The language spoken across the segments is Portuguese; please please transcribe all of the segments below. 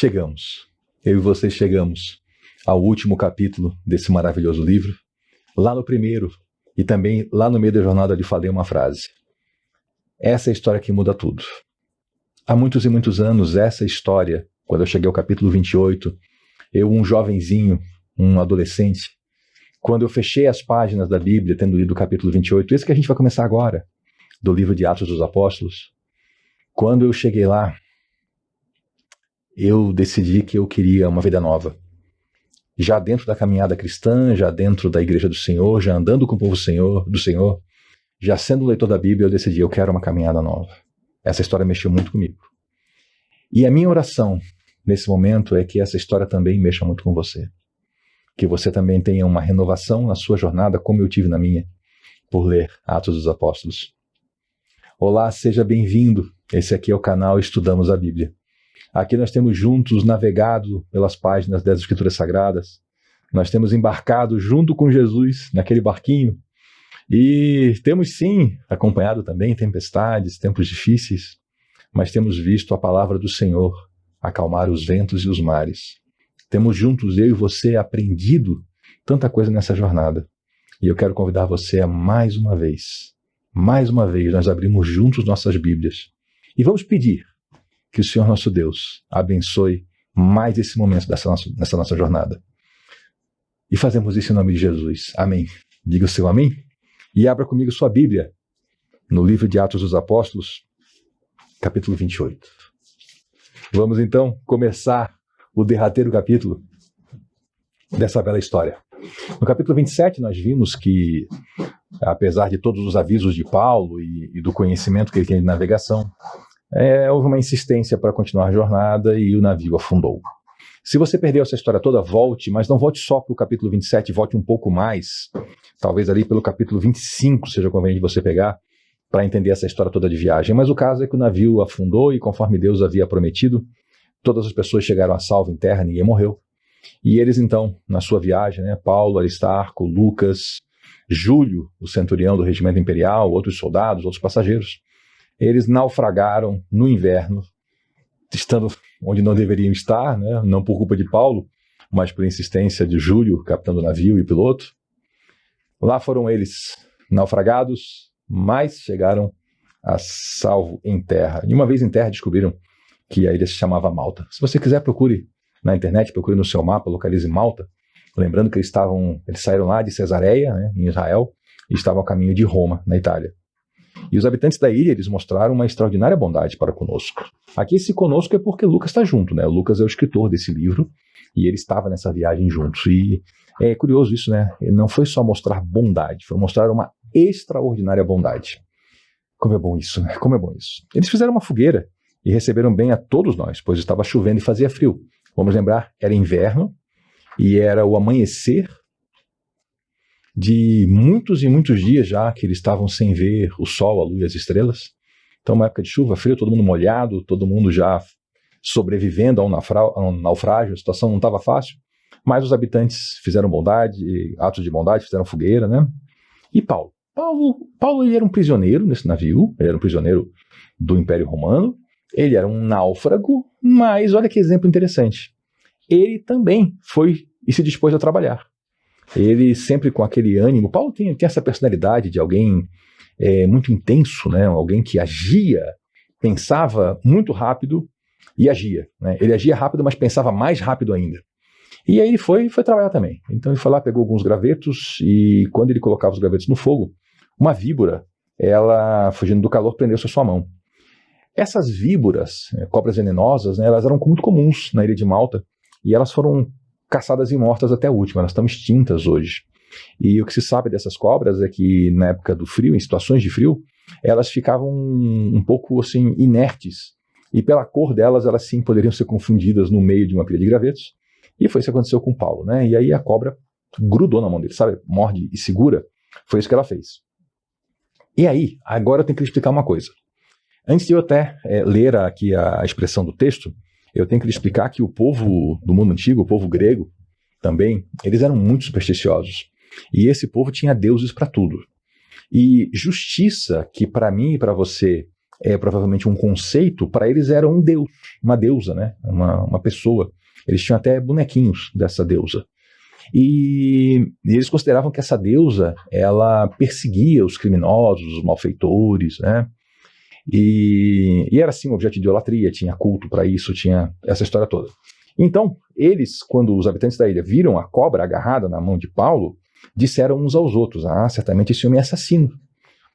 Chegamos, eu e você chegamos ao último capítulo desse maravilhoso livro. Lá no primeiro e também lá no meio da jornada eu falei uma frase. Essa é a história que muda tudo. Há muitos e muitos anos, essa história, quando eu cheguei ao capítulo 28, eu, um jovenzinho, um adolescente, quando eu fechei as páginas da Bíblia, tendo lido o capítulo 28, esse que a gente vai começar agora, do livro de Atos dos Apóstolos, quando eu cheguei lá, eu decidi que eu queria uma vida nova. Já dentro da caminhada cristã, já dentro da igreja do Senhor, já andando com o povo do Senhor, já sendo leitor da Bíblia, eu decidi, eu quero uma caminhada nova. Essa história mexeu muito comigo. E a minha oração nesse momento é que essa história também mexa muito com você. Que você também tenha uma renovação na sua jornada, como eu tive na minha, por ler Atos dos Apóstolos. Olá, seja bem-vindo. Esse aqui é o canal Estudamos a Bíblia. Aqui nós temos juntos navegado pelas páginas das Escrituras Sagradas. Nós temos embarcado junto com Jesus naquele barquinho. E temos sim acompanhado também tempestades, tempos difíceis, mas temos visto a palavra do Senhor acalmar os ventos e os mares. Temos juntos, eu e você, aprendido tanta coisa nessa jornada. E eu quero convidar você a mais uma vez, nós abrimos juntos nossas Bíblias. E vamos pedir que o Senhor nosso Deus abençoe mais esse momento nessa nossa jornada. E fazemos isso em nome de Jesus. Amém. Diga o seu amém. E abra comigo sua Bíblia no livro de Atos dos Apóstolos, capítulo 28. Vamos então começar o derradeiro capítulo dessa bela história. No capítulo 27 nós vimos que, apesar de todos os avisos de Paulo e do conhecimento que ele tinha de navegação, houve uma insistência para continuar a jornada e o navio afundou. Se você perdeu essa história toda, volte, mas não volte só para o capítulo 27, volte um pouco mais. Talvez ali pelo capítulo 25 seja conveniente você pegar para entender essa história toda de viagem. Mas o caso é que o navio afundou e, conforme Deus havia prometido, todas as pessoas chegaram a salvo em terra, ninguém morreu. E eles então, na sua viagem, Paulo, Aristarco, Lucas, Júlio, o centurião do regimento imperial, outros soldados, outros passageiros, eles naufragaram no inverno, estando onde não deveriam estar, não por culpa de Paulo, mas por insistência de Júlio, capitão do navio e piloto. Lá foram eles naufragados, mas chegaram a salvo em terra. E uma vez em terra descobriram que a ilha se chamava Malta. Se você quiser, procure na internet, procure no seu mapa, localize Malta. Lembrando que eles saíram lá de Cesareia, em Israel, e estavam a caminho de Roma, na Itália. E os habitantes da ilha, eles mostraram uma extraordinária bondade para conosco. Aqui esse conosco é porque Lucas está junto, Lucas é o escritor desse livro, e ele estava nessa viagem juntos. E é curioso isso, Ele não foi só mostrar bondade, foi mostrar uma extraordinária bondade. Como é bom isso, Como é bom isso. Eles fizeram uma fogueira e receberam bem a todos nós, pois estava chovendo e fazia frio. Vamos lembrar, era inverno e era o amanhecer de muitos e muitos dias já que eles estavam sem ver o sol, a lua e as estrelas. Então, uma época de chuva, frio, todo mundo molhado, todo mundo já sobrevivendo a um naufrágio, a situação não estava fácil, mas os habitantes fizeram bondade, atos de bondade, fizeram fogueira, E Paulo? Paulo ele era um prisioneiro nesse navio, ele era um prisioneiro do Império Romano, ele era um náufrago, mas olha que exemplo interessante. Ele também foi e se dispôs a trabalhar. Ele sempre com aquele ânimo. Paulo tem essa personalidade de alguém muito intenso, alguém que agia, pensava muito rápido e agia. Ele agia rápido, mas pensava mais rápido ainda. E aí ele foi trabalhar também. Então ele foi lá, pegou alguns gravetos e quando ele colocava os gravetos no fogo, uma víbora, ela, fugindo do calor, prendeu-se a sua mão. Essas víboras, cobras venenosas, elas eram muito comuns na ilha de Malta e elas foram caçadas e mortas até a última, elas estão extintas hoje. E o que se sabe dessas cobras é que na época do frio, em situações de frio, elas ficavam um pouco assim inertes e pela cor delas, elas sim poderiam ser confundidas no meio de uma pilha de gravetos. E foi isso que aconteceu com Paulo, E aí a cobra grudou na mão dele, morde e segura. Foi isso que ela fez. E aí, agora eu tenho que lhe explicar uma coisa. Antes de eu até ler aqui a expressão do texto, eu tenho que lhe explicar que o povo do mundo antigo, o povo grego também, eles eram muito supersticiosos. E esse povo tinha deuses para tudo. E justiça, que para mim e para você provavelmente um conceito, para eles era um deus, uma deusa, né? Uma pessoa. Eles tinham até bonequinhos dessa deusa. E eles consideravam que essa deusa, ela perseguia os criminosos, os malfeitores, né? E era assim um objeto de idolatria, tinha culto para isso, tinha essa história toda. Então, eles, quando os habitantes da ilha viram a cobra agarrada na mão de Paulo, disseram uns aos outros: ah, certamente esse homem é assassino,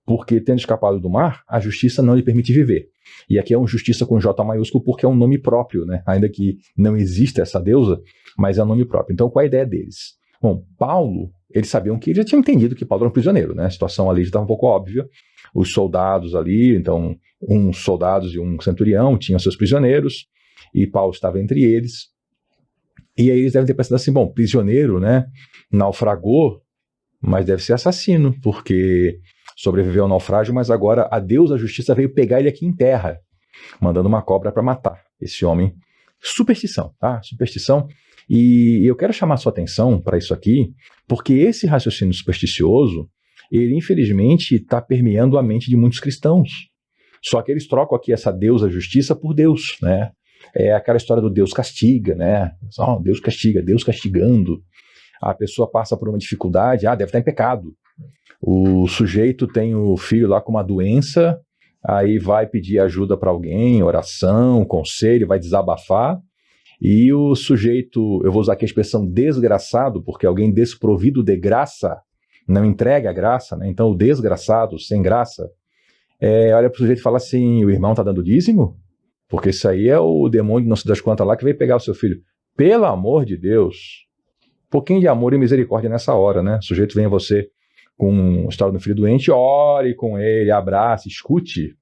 porque tendo escapado do mar, a justiça não lhe permite viver. E aqui é um justiça com J maiúsculo porque é um nome próprio, né? Ainda que não exista essa deusa, mas é um nome próprio. Então, qual é a ideia deles? Bom, Paulo, eles sabiam que, eles já tinham entendido que Paulo era um prisioneiro, né? A situação ali já estava um pouco óbvia. Os soldados ali, então, uns soldados e um centurião tinham seus prisioneiros, e Paulo estava entre eles. E aí eles devem ter pensado assim: bom, prisioneiro, né? Naufragou, mas deve ser assassino, porque sobreviveu ao naufrágio, mas agora a Deus da justiça veio pegar ele aqui em terra, mandando uma cobra para matar esse homem. Superstição, tá? Superstição. E eu quero chamar sua atenção para isso aqui, porque esse raciocínio supersticioso, ele infelizmente está permeando a mente de muitos cristãos. Só que eles trocam aqui essa Deus da justiça por Deus, né? É aquela história do Deus castiga, né? Oh, Deus castiga, Deus castigando. A pessoa passa por uma dificuldade, deve estar em pecado. O sujeito tem o filho lá com uma doença, aí vai pedir ajuda para alguém, oração, conselho, vai desabafar, e o sujeito, eu vou usar aqui a expressão desgraçado, porque alguém desprovido de graça não entrega a graça, né? Então o desgraçado, sem graça, olha para o sujeito e fala assim: o irmão está dando dízimo? Porque isso aí é o demônio não se das quantas lá que veio pegar o seu filho. Pelo amor de Deus, um pouquinho de amor e misericórdia nessa hora, né? O sujeito vem a você com a história do filho doente, ore com ele, abrace, escute.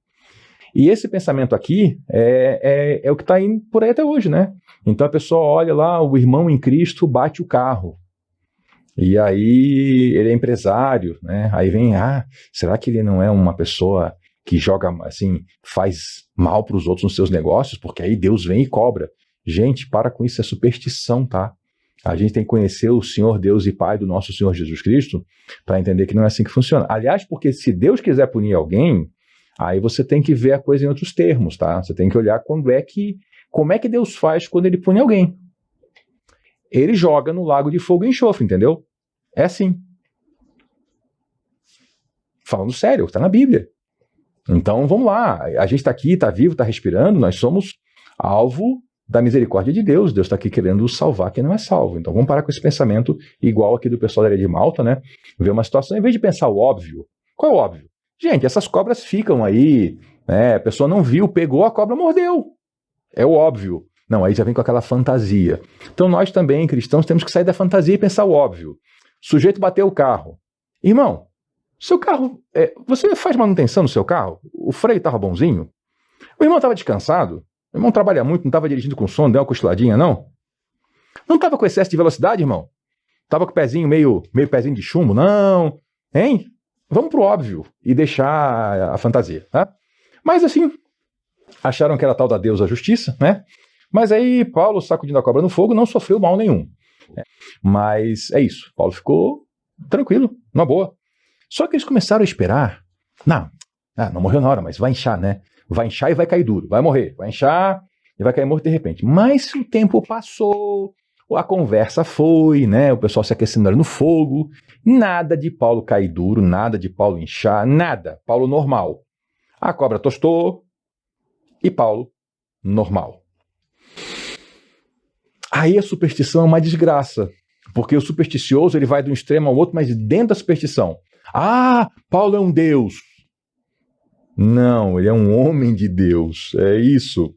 E esse pensamento aqui é o que está indo por aí até hoje, né? Então a pessoa olha lá, o irmão em Cristo bate o carro. E aí ele é empresário, né? Aí vem, será que ele não é uma pessoa que joga, assim, faz mal para os outros nos seus negócios? Porque aí Deus vem e cobra. Gente, para com isso, é superstição, tá? A gente tem que conhecer o Senhor Deus e Pai do nosso Senhor Jesus Cristo para entender que não é assim que funciona. Aliás, porque se Deus quiser punir alguém, aí você tem que ver a coisa em outros termos, tá? Você tem que olhar como é que Deus faz quando ele pune alguém. Ele joga no lago de fogo e enxofre, entendeu? É assim. Falando sério, está na Bíblia. Então vamos lá, a gente está aqui, está vivo, está respirando, nós somos alvo da misericórdia de Deus. Deus está aqui querendo salvar quem não é salvo. Então vamos parar com esse pensamento igual aqui do pessoal da ilha de Malta, né? Ver uma situação, em vez de pensar o óbvio. Qual é o óbvio? Gente, essas cobras ficam aí, né? A pessoa não viu, pegou, a cobra mordeu. É o óbvio. Não, aí já vem com aquela fantasia. Então nós também, cristãos, temos que sair da fantasia e pensar o óbvio. O sujeito bateu o carro. Irmão, seu carro, você faz manutenção no seu carro? O freio estava bonzinho? O irmão estava descansado? O irmão trabalha muito, não estava dirigindo com sono, deu uma cochiladinha, não? Não estava com excesso de velocidade, irmão? Estava com o pezinho meio pezinho de chumbo? Não. Hein? Vamos pro óbvio e deixar a fantasia, tá? Mas assim, acharam que era tal da Deus a justiça, né? Mas aí Paulo, sacudindo a cobra no fogo, não sofreu mal nenhum. Mas é isso, Paulo ficou tranquilo, na boa. Só que eles começaram a esperar. Não morreu na hora, mas vai inchar, né? Vai inchar e vai cair duro, vai morrer. Vai inchar e vai cair morto de repente. Mas o tempo passou, a conversa foi, né? O pessoal se aquecendo ali no fogo. Nada de Paulo cair duro, nada de Paulo inchar, nada. Paulo normal. A cobra tostou e Paulo normal. Aí a superstição é uma desgraça, porque o supersticioso ele vai de um extremo ao outro, mas dentro da superstição. Paulo é um Deus. Não, ele é um homem de Deus, é isso.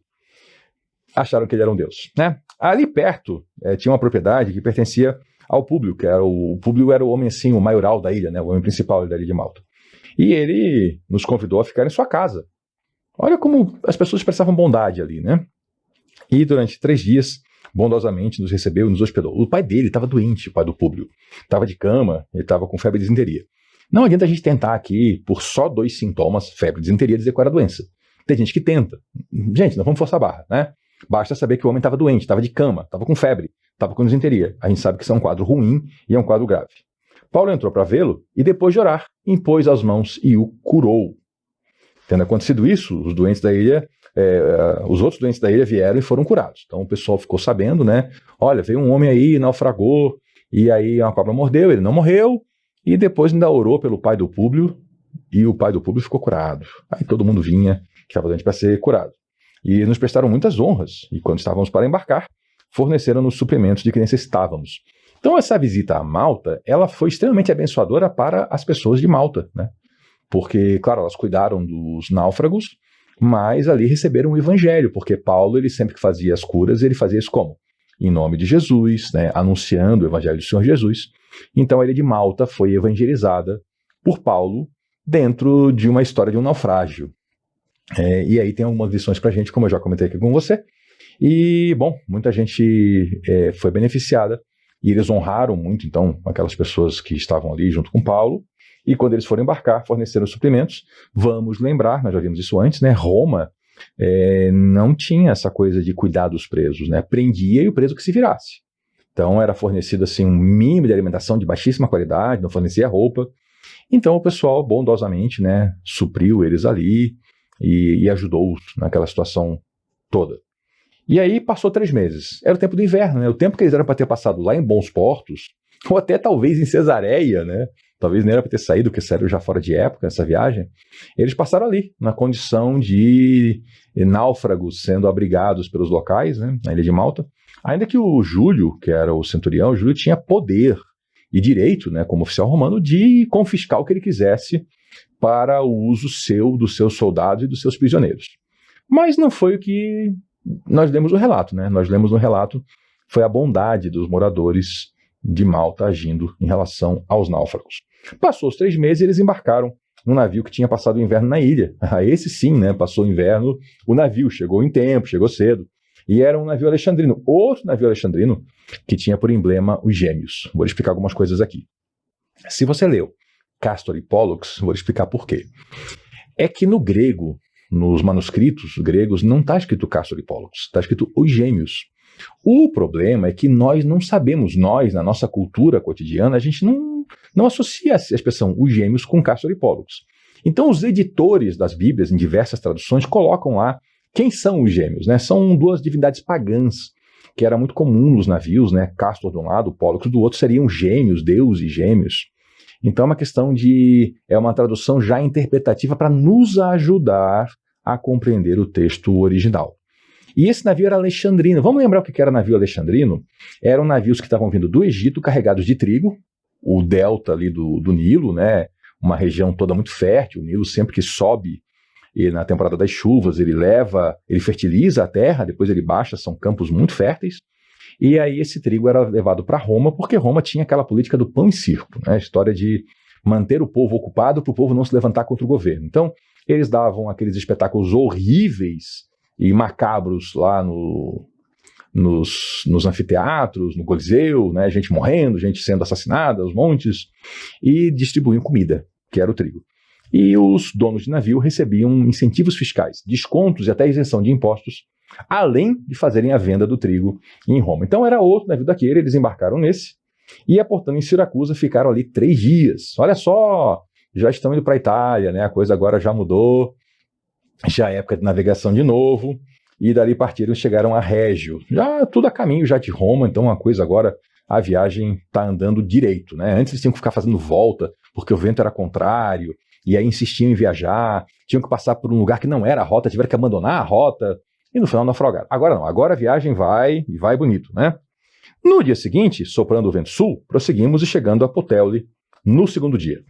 Acharam que ele era um Deus, né? Ali perto tinha uma propriedade que pertencia ao Públio, o Públio era o homem assim, o maioral da ilha, né? O homem principal da ilha de Malta. E ele nos convidou a ficar em sua casa. Olha como as pessoas expressavam bondade ali, né? E durante 3 dias, bondosamente, nos recebeu e nos hospedou. O pai dele estava doente, o pai do Públio. Estava de cama, ele estava com febre e disenteria. Não adianta a gente tentar aqui, por só 2 sintomas, febre e disenteria, dizer qual era a doença. Tem gente que tenta. Gente, não vamos forçar a barra, né? Basta saber que o homem estava doente, estava de cama, estava com febre, estava com disenteria. A gente sabe que isso é um quadro ruim e é um quadro grave. Paulo entrou para vê-lo e, depois de orar, impôs as mãos e o curou. Tendo acontecido isso, os doentes da ilha, os outros doentes da ilha vieram e foram curados. Então o pessoal ficou sabendo, né? Olha, veio um homem aí, naufragou, e aí uma cobra mordeu, ele não morreu, e depois ainda orou pelo pai do Públio, e o pai do Públio ficou curado. Aí todo mundo vinha, que estava doente para ser curado. E nos prestaram muitas honras, e quando estávamos para embarcar, forneceram-nos suprimentos de que necessitávamos. Então essa visita a Malta, ela foi extremamente abençoadora para as pessoas de Malta, né? Porque, claro, elas cuidaram dos náufragos, mas ali receberam o evangelho, porque Paulo, ele sempre que fazia as curas, ele fazia isso como? Em nome de Jesus, né? Anunciando o evangelho do Senhor Jesus. Então a ilha de Malta foi evangelizada por Paulo dentro de uma história de um naufrágio. E aí tem algumas lições para a gente, como eu já comentei aqui com você. E, bom, muita gente foi beneficiada e eles honraram muito, então, aquelas pessoas que estavam ali junto com Paulo. E quando eles foram embarcar, forneceram suprimentos. Vamos lembrar, nós já vimos isso antes, né? Roma não tinha essa coisa de cuidar dos presos, né? Prendia e o preso que se virasse. Então era fornecido assim, um mínimo de alimentação de baixíssima qualidade, não fornecia roupa. Então o pessoal bondosamente, né, supriu eles ali e ajudou-os naquela situação toda. E aí passou 3 meses. Era o tempo do inverno, né? O tempo que eles eram para ter passado lá em Bons Portos, ou até talvez em Cesareia, né? Talvez nem era para ter saído, porque saíram já fora de época essa viagem. Eles passaram ali, na condição de náufragos sendo abrigados pelos locais, né, na ilha de Malta. Ainda que o Júlio, que era o centurião, o Júlio tinha poder e direito, né, como oficial romano, de confiscar o que ele quisesse para o uso dos seus soldados e dos seus prisioneiros. Mas não foi o que nós lemos no relato, né? Nós lemos no relato, foi a bondade dos moradores de Malta agindo em relação aos náufragos. Passou os 3 meses e eles embarcaram num navio que tinha passado o inverno na ilha. Esse sim, né? Passou o inverno, o navio chegou em tempo, chegou cedo. E era um navio alexandrino, outro navio alexandrino que tinha por emblema os gêmeos. Vou explicar algumas coisas aqui. Se você leu Castor e Pollux, vou explicar por quê. É que no grego, nos manuscritos gregos, não está escrito Castor e Pollux, está escrito os gêmeos. O problema é que nós não sabemos, na nossa cultura cotidiana, a gente não associa a expressão os gêmeos com Castor e Pollux. Então os editores das Bíblias, em diversas traduções, colocam lá quem são os gêmeos, né? São 2 divindades pagãs, que era muito comum nos navios, né? Castor de um lado, Pollux do outro, seriam gêmeos, deuses gêmeos. Então é uma questão é uma tradução já interpretativa para nos ajudar a compreender o texto original. E esse navio era alexandrino. Vamos lembrar o que era navio alexandrino? Eram navios que estavam vindo do Egito carregados de trigo, o delta ali do Nilo, né? Uma região toda muito fértil. O Nilo sempre que sobe, e na temporada das chuvas, ele fertiliza a terra, depois ele baixa, são campos muito férteis. E aí esse trigo era levado para Roma, porque Roma tinha aquela política do pão e circo, né? A história de manter o povo ocupado para o povo não se levantar contra o governo. Então, eles davam aqueles espetáculos horríveis e macabros lá nos anfiteatros, no Coliseu, né? Gente morrendo, gente sendo assassinada, os montes, e distribuíam comida, que era o trigo. E os donos de navio recebiam incentivos fiscais, descontos e até isenção de impostos, além de fazerem a venda do trigo em Roma. Então era outro navio daquele, eles embarcaram nesse, e aportando em Siracusa, ficaram ali 3 dias. Olha só, já estão indo para a Itália, né? A coisa agora já mudou, já é época de navegação de novo, e dali partiram e chegaram a Régio, já tudo a caminho já de Roma, então a coisa agora, a viagem está andando direito, né? Antes eles tinham que ficar fazendo volta, porque o vento era contrário, e aí insistiam em viajar, tinham que passar por um lugar que não era a rota, tiveram que abandonar a rota, e no final naufragaram. Agora não, agora a viagem vai, e vai bonito, né? No dia seguinte, soprando o vento sul, prosseguimos e chegando a Puteoli no 2º dia.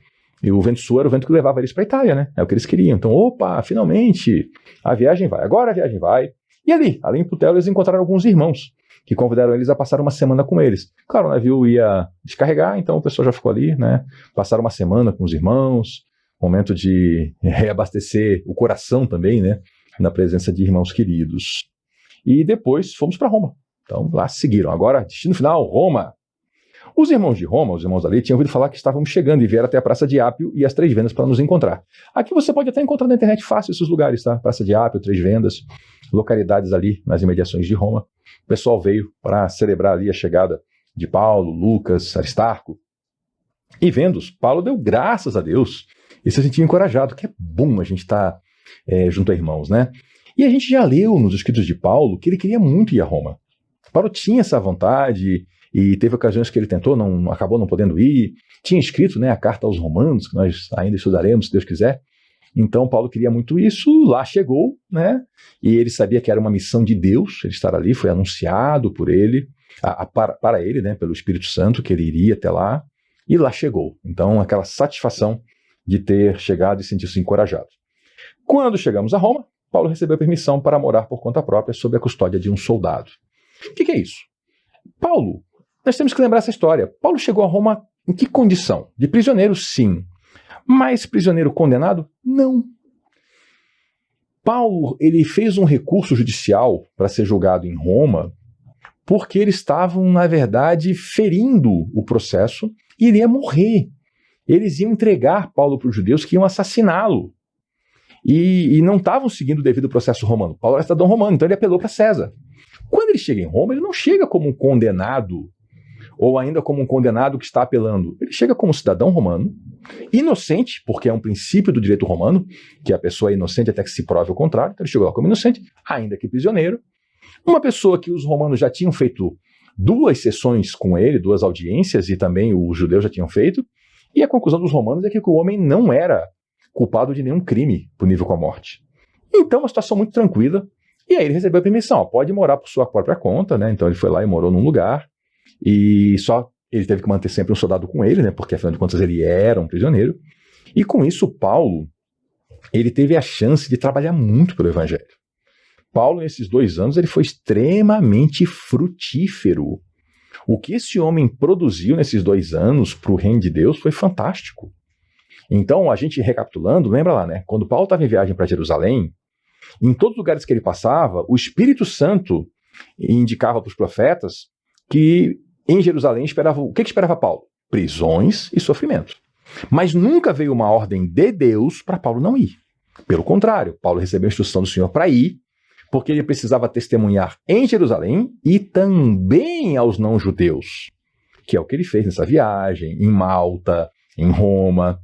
E o vento sul era o vento que levava eles para a Itália, né? É o que eles queriam. Então, opa, finalmente, a viagem vai. Agora a viagem vai. E ali em Puteoli, eles encontraram alguns irmãos que convidaram eles a passar uma semana com eles. Claro, o navio ia descarregar, então o pessoal já ficou ali, né? Passaram uma semana com os irmãos, momento de reabastecer o coração também, né? Na presença de irmãos queridos. E depois fomos para Roma. Então lá seguiram. Agora, destino final, Roma. Os irmãos de Roma, os irmãos ali, tinham ouvido falar que estávamos chegando e vieram até a Praça de Ápio e as 3 Vendas para nos encontrar. Aqui você pode até encontrar na internet fácil esses lugares, tá? Praça de Ápio, 3 Vendas, localidades ali nas imediações de Roma. O pessoal veio para celebrar ali a chegada de Paulo, Lucas, Aristarco. E vendo-os, Paulo deu graças a Deus e se sentiu encorajado, que é bom a gente estar junto a irmãos, né? E a gente já leu nos escritos de Paulo que ele queria muito ir a Roma. Paulo tinha essa vontade e teve ocasiões que ele tentou, acabou não podendo ir. Tinha escrito, né, a carta aos Romanos, que nós ainda estudaremos, se Deus quiser. Então Paulo queria muito isso, lá chegou, né? E ele sabia que era uma missão de Deus ele estar ali, foi anunciado por ele, para ele, né, pelo Espírito Santo, que ele iria até lá, e lá chegou. Então aquela satisfação de ter chegado e sentir-se encorajado. Quando chegamos a Roma, Paulo recebeu permissão para morar por conta própria sob a custódia de um soldado. O que é isso? Paulo, nós temos que lembrar essa história. Paulo chegou a Roma em que condição? De prisioneiro, sim. Mas prisioneiro condenado? Não. Paulo, ele fez um recurso judicial para ser julgado em Roma porque eles estavam, na verdade, ferindo o processo e ele ia morrer. Eles iam entregar Paulo para os judeus que iam assassiná-lo. E não estavam seguindo o devido processo romano. Paulo era cidadão romano, então ele apelou para César. Quando ele chega em Roma, ele não chega como um condenado, ou ainda como um condenado que está apelando. Ele chega como um cidadão romano, inocente, porque é um princípio do direito romano, que a pessoa é inocente até que se prove o contrário. Então ele chegou lá como inocente, ainda que prisioneiro. Uma pessoa que os romanos já tinham feito 2 sessões com ele, 2 audiências, e também os judeus já tinham feito. E a conclusão dos romanos é que o homem não era culpado de nenhum crime punível com a morte. Então, uma situação muito tranquila. E aí ele recebeu a permissão, pode morar por sua própria conta, né? Então ele foi lá e morou num lugar. E só ele teve que manter sempre um soldado com ele, né? Porque afinal de contas ele era um prisioneiro. E com isso, Paulo, ele teve a chance de trabalhar muito pelo evangelho. Paulo, nesses 2 anos, ele foi extremamente frutífero. O que esse homem produziu nesses 2 anos para o reino de Deus foi fantástico. Então, a gente recapitulando, lembra lá, né? Quando Paulo estava em viagem para Jerusalém, em todos os lugares que ele passava, o Espírito Santo indicava para os profetas que em Jerusalém esperava, o que esperava Paulo? Prisões e sofrimento. Mas nunca veio uma ordem de Deus para Paulo não ir. Pelo contrário, Paulo recebeu a instrução do Senhor para ir, porque ele precisava testemunhar em Jerusalém e também aos não-judeus, que é o que ele fez nessa viagem, em Malta, em Roma.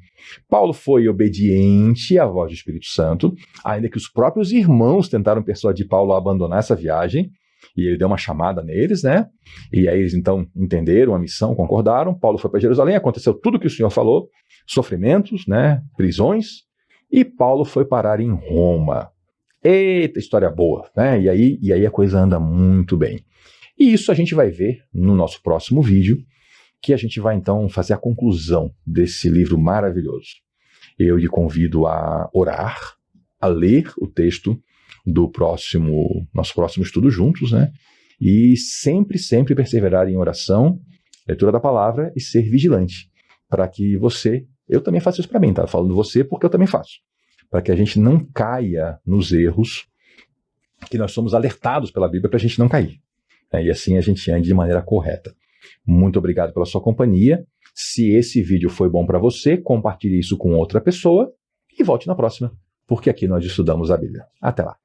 Paulo foi obediente à voz do Espírito Santo, ainda que os próprios irmãos tentaram persuadir Paulo a abandonar essa viagem, e ele deu uma chamada neles, né? E aí eles então entenderam a missão, concordaram. Paulo foi para Jerusalém, aconteceu tudo o que o Senhor falou, sofrimentos, né? Prisões, e Paulo foi parar em Roma. Eita, história boa, né? E aí a coisa anda muito bem. E isso a gente vai ver no nosso próximo vídeo, que a gente vai então fazer a conclusão desse livro maravilhoso. Eu lhe convido a orar, a ler o texto do nosso próximo estudo juntos, né? E sempre perseverar em oração, leitura da palavra e ser vigilante, para que eu também faço isso para mim, tá? Falando você porque eu também faço, para que a gente não caia nos erros que nós somos alertados pela Bíblia para a gente não cair, né? E assim a gente ande de maneira correta. Muito obrigado pela sua companhia. Se esse vídeo foi bom para você, compartilhe isso com outra pessoa e volte na próxima, porque aqui nós estudamos a Bíblia. Até lá.